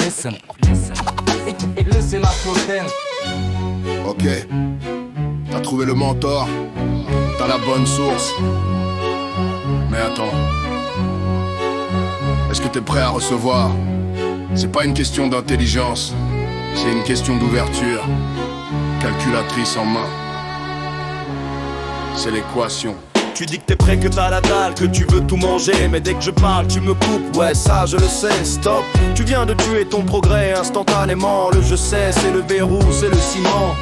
listen. Listen à Protein. Ok, t'as trouvé le mentor, t'as la bonne source. Mais attends, est-ce que t'es prêt à recevoir? C'est pas une question d'intelligence, c'est une question d'ouverture. Calculatrice en main, c'est l'équation. Tu dis que t'es prêt, que t'as la dalle, que tu veux tout manger. Mais dès que je parle, tu me coupes, ouais ça je le sais, stop. Tu viens de tuer ton progrès instantanément. Le je sais, c'est le verrou, c'est le ciment.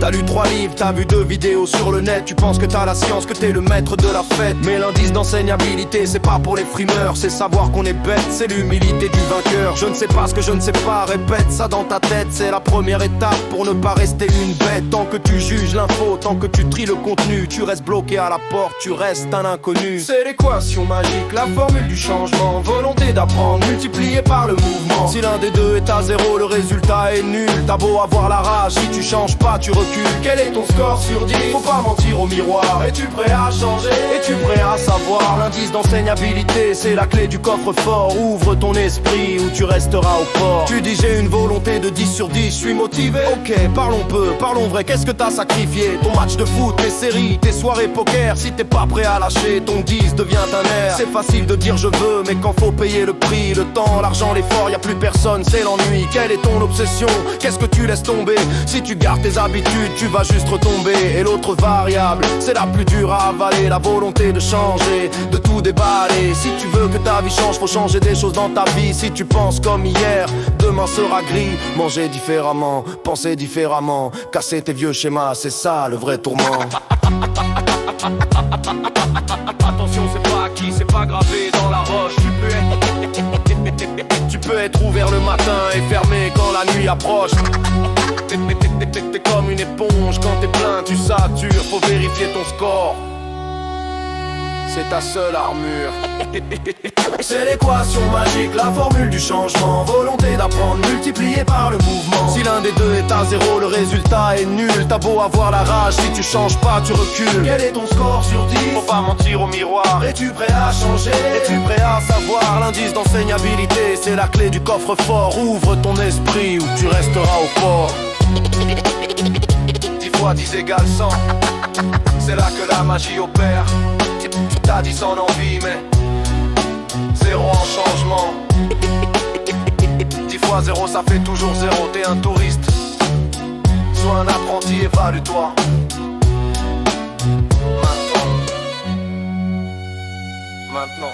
T'as lu 3 livres, t'as vu 2 vidéos sur le net. Tu penses que t'as la science, que t'es le maître de la fête. Mais l'indice d'enseignabilité, c'est pas pour les frimeurs. C'est savoir qu'on est bête, c'est l'humilité du vainqueur. Je ne sais pas ce que je ne sais pas, répète ça dans ta tête. C'est la première étape pour ne pas rester une bête. Tant que tu juges l'info, tant que tu tries le contenu, tu restes bloqué à la porte, tu restes un inconnu. C'est l'équation magique, la formule du changement. Volonté d'apprendre, multipliée par le mouvement. Si l'un des deux est à zéro, le résultat est nul. T'as beau avoir la rage, si tu changes pas, tu recules. Quel est ton score sur 10? Faut pas mentir au miroir. Es-tu prêt à changer? Es-tu prêt à savoir? L'indice d'enseignabilité, c'est la clé du coffre-fort. Ouvre ton esprit ou tu resteras au port. Tu dis j'ai une volonté de 10 sur 10, je suis motivé. Ok, parlons peu, parlons vrai, qu'est-ce que t'as sacrifié? Ton match de foot, tes séries, tes soirées poker. Si t'es pas prêt à lâcher, ton 10 devient un air. C'est facile de dire je veux, mais quand faut payer le prix, le temps, l'argent, l'effort, y a plus personne, c'est l'ennui. Quelle est ton obsession? Qu'est-ce que tu laisses tomber? Si tu gardes tes habitudes, tu vas juste retomber. Et l'autre variable, c'est la plus dure à avaler. La volonté de changer, de tout déballer. Si tu veux que ta vie change, faut changer des choses dans ta vie. Si tu penses comme hier, demain sera gris. Manger différemment, penser différemment. Casser tes vieux schémas, c'est ça le vrai tourment. Attention, c'est pas acquis, c'est pas gravé dans la roche. Tu peux être ouvert le matin et fermé quand la nuit approche. T'es comme une éponge, quand t'es plein tu satures. Faut vérifier ton score, c'est ta seule armure. C'est l'équation magique, la formule du changement. Volonté d'apprendre, multipliée par le mouvement. Si l'un des deux est à zéro, le résultat est nul. T'as beau avoir la rage, si tu changes pas, tu recules. Quel est ton score sur 10? Faut pas mentir au miroir. Es-tu prêt à changer? Es-tu prêt à savoir? L'indice d'enseignabilité, c'est la clé du coffre-fort. Ouvre ton esprit ou tu resteras au port. 10 fois 10 égale 100. C'est là que la magie opère. T'as 10 en envie mais 0 en changement. 10 fois 0 ça fait toujours 0. T'es un touriste, sois un apprenti, évalue-toi. Maintenant